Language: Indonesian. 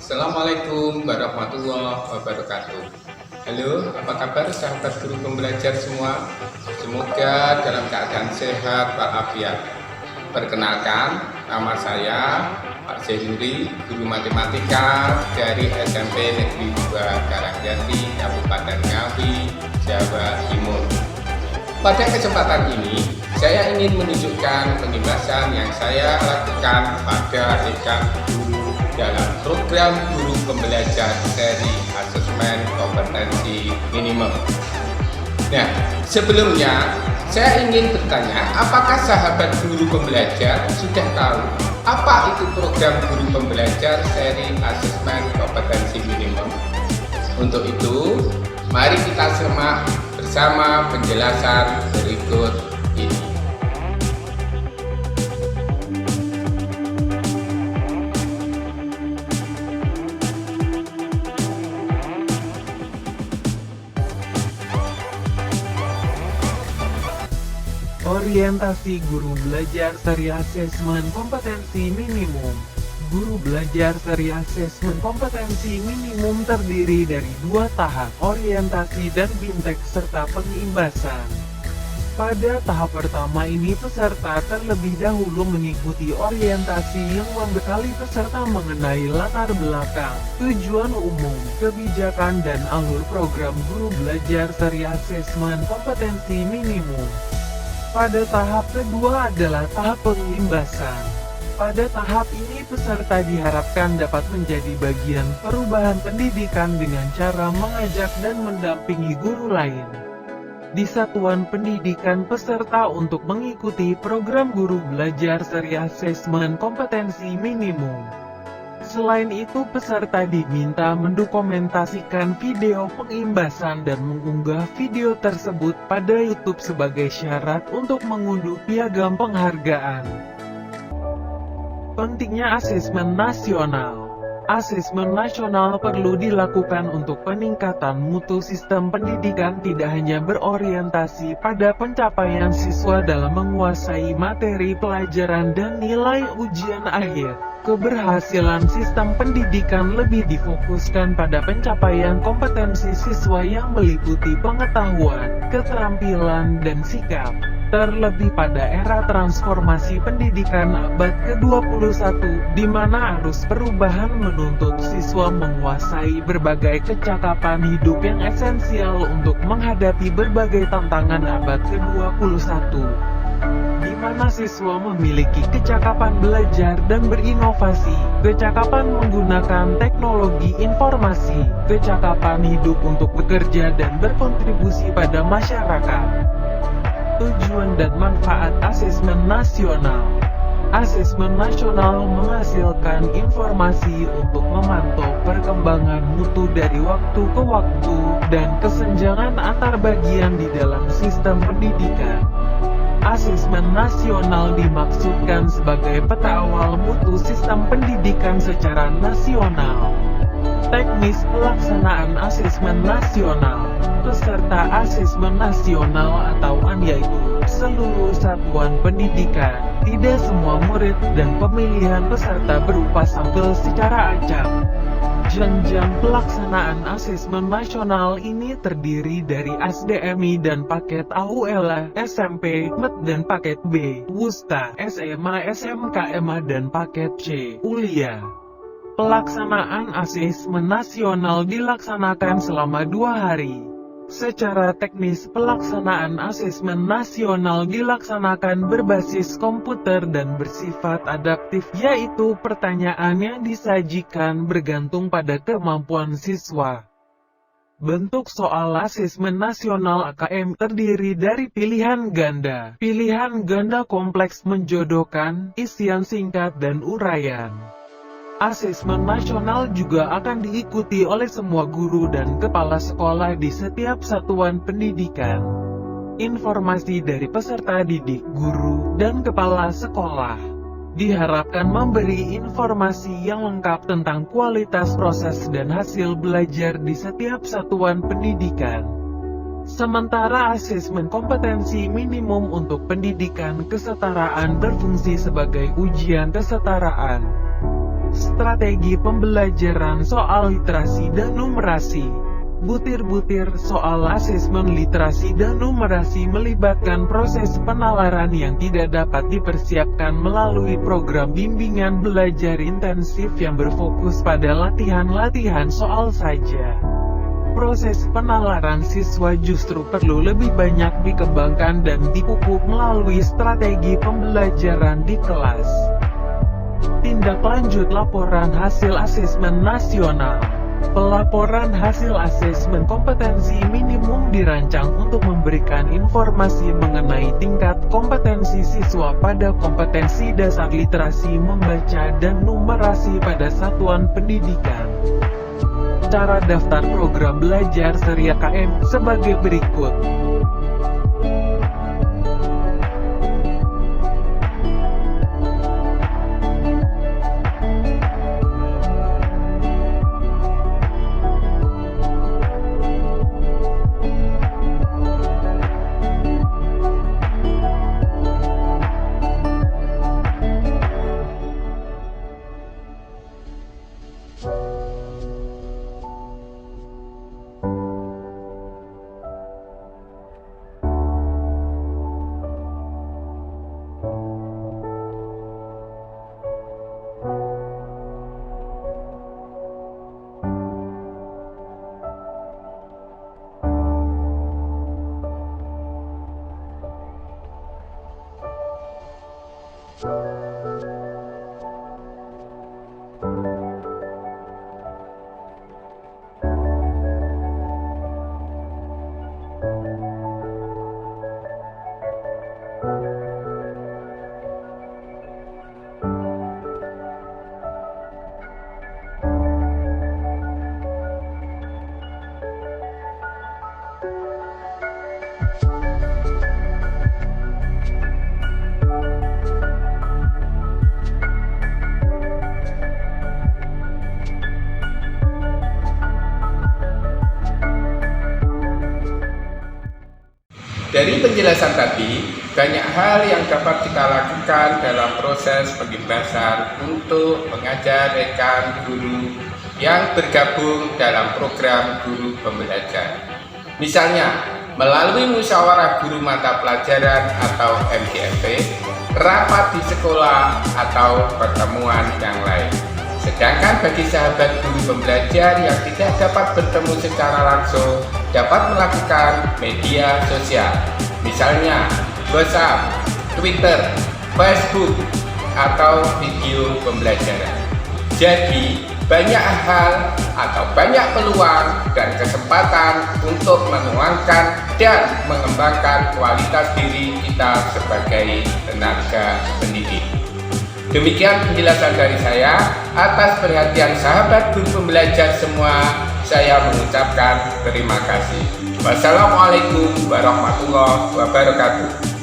Assalamualaikum warahmatullahi wabarakatuh. Halo, apa kabar sahabat guru pembelajar semua? Semoga dalam keadaan sehat walafiat. Perkenalkan, nama saya Pak Zainuri, guru matematika dari SMP Negeri 2 Karangjati, Kabupaten Ngawi, Jawa Timur. Pada kesempatan ini, saya ingin menunjukkan pembahasan yang saya lakukan pada tingkat guru dalam program guru pembelajar dari asesmen kompetensi minimum. Nah, sebelumnya saya ingin bertanya, apakah sahabat guru pembelajar sudah tahu apa itu program guru pembelajar seri asesmen kompetensi minimum? Untuk itu, mari kita simak bersama penjelasan berikut ini. Orientasi guru belajar seri asesmen kompetensi minimum. Guru belajar seri asesmen kompetensi minimum terdiri dari dua tahap, orientasi dan bintek serta pengimbasan. Pada tahap pertama ini peserta terlebih dahulu mengikuti orientasi yang membekali peserta mengenai latar belakang, tujuan umum, kebijakan dan alur program guru belajar seri asesmen kompetensi minimum. Pada tahap kedua adalah tahap pengimbasan. Pada tahap ini peserta diharapkan dapat menjadi bagian perubahan pendidikan dengan cara mengajak dan mendampingi guru lain di satuan pendidikan peserta untuk mengikuti program guru belajar seri asesmen kompetensi minimum. Selain itu peserta diminta mendokumentasikan video pengimbasan dan mengunggah video tersebut pada YouTube sebagai syarat untuk mengunduh piagam penghargaan. Pentingnya asesmen nasional. Asesmen nasional perlu dilakukan untuk peningkatan mutu sistem pendidikan, tidak hanya berorientasi pada pencapaian siswa dalam menguasai materi pelajaran dan nilai ujian akhir. Keberhasilan sistem pendidikan lebih difokuskan pada pencapaian kompetensi siswa yang meliputi pengetahuan, keterampilan, dan sikap. Terlebih pada era transformasi pendidikan abad ke-21, di mana arus perubahan menuntut siswa menguasai berbagai kecakapan hidup yang esensial untuk menghadapi berbagai tantangan abad ke-21. Di mana siswa memiliki kecakapan belajar dan berinovasi, kecakapan menggunakan teknologi informasi, kecakapan hidup untuk bekerja dan berkontribusi pada masyarakat. Tujuan dan manfaat asesmen nasional. Asesmen nasional menghasilkan informasi untuk memantau perkembangan mutu dari waktu ke waktu dan kesenjangan antar bagian di dalam sistem pendidikan. Asesmen nasional dimaksudkan sebagai peta awal mutu sistem pendidikan secara nasional. Teknis pelaksanaan asesmen nasional. Peserta asesmen nasional atau AN yaitu seluruh satuan pendidikan. Tidak semua murid dan pemilihan peserta berupa sampel secara acak. Jenjang pelaksanaan asesmen nasional ini terdiri dari SDMI dan paket AUL, SMP, MET dan paket B, WUSTA, SMA, SMKMA dan paket C, Ulia. Pelaksanaan asesmen nasional dilaksanakan selama 2 hari. Secara teknis pelaksanaan asesmen nasional dilaksanakan berbasis komputer dan bersifat adaptif, yaitu pertanyaan yang disajikan bergantung pada kemampuan siswa. Bentuk soal asesmen nasional AKM terdiri dari pilihan ganda. Pilihan ganda kompleks menjodohkan, isian singkat dan uraian. Asesmen nasional juga akan diikuti oleh semua guru dan kepala sekolah di setiap satuan pendidikan. Informasi dari peserta didik, guru, dan kepala sekolah diharapkan memberi informasi yang lengkap tentang kualitas proses dan hasil belajar di setiap satuan pendidikan. Sementara asesmen kompetensi minimum untuk pendidikan kesetaraan berfungsi sebagai ujian kesetaraan. Strategi pembelajaran soal literasi dan numerasi. Butir-butir soal asesmen literasi dan numerasi melibatkan proses penalaran yang tidak dapat dipersiapkan melalui program bimbingan belajar intensif yang berfokus pada latihan-latihan soal saja. Proses penalaran siswa justru perlu lebih banyak dikembangkan dan dipupuk melalui strategi pembelajaran di kelas. Tindak lanjut laporan hasil asesmen nasional. Pelaporan hasil asesmen kompetensi minimum dirancang untuk memberikan informasi mengenai tingkat kompetensi siswa pada kompetensi dasar literasi membaca dan numerasi pada satuan pendidikan. Cara daftar program belajar Seria KM sebagai berikut. Dari penjelasan tadi, banyak hal yang dapat kita lakukan dalam proses pembebasan untuk mengajar rekan guru yang bergabung dalam program guru pembelajar. Misalnya, melalui musyawarah guru mata pelajaran atau MGMP, rapat di sekolah, atau pertemuan yang lain. Sedangkan bagi sahabat guru pembelajar yang tidak dapat bertemu secara langsung, dapat melakukan media sosial, misalnya WhatsApp, Twitter, Facebook, atau video pembelajaran. Jadi, banyak hal atau banyak peluang dan kesempatan untuk menuangkan dan mengembangkan kualitas diri kita sebagai tenaga pendidik. Demikian penjelasan dari saya. Atas perhatian sahabat guru pembelajar semua, saya mengucapkan terima kasih. Wassalamualaikum warahmatullahi wabarakatuh.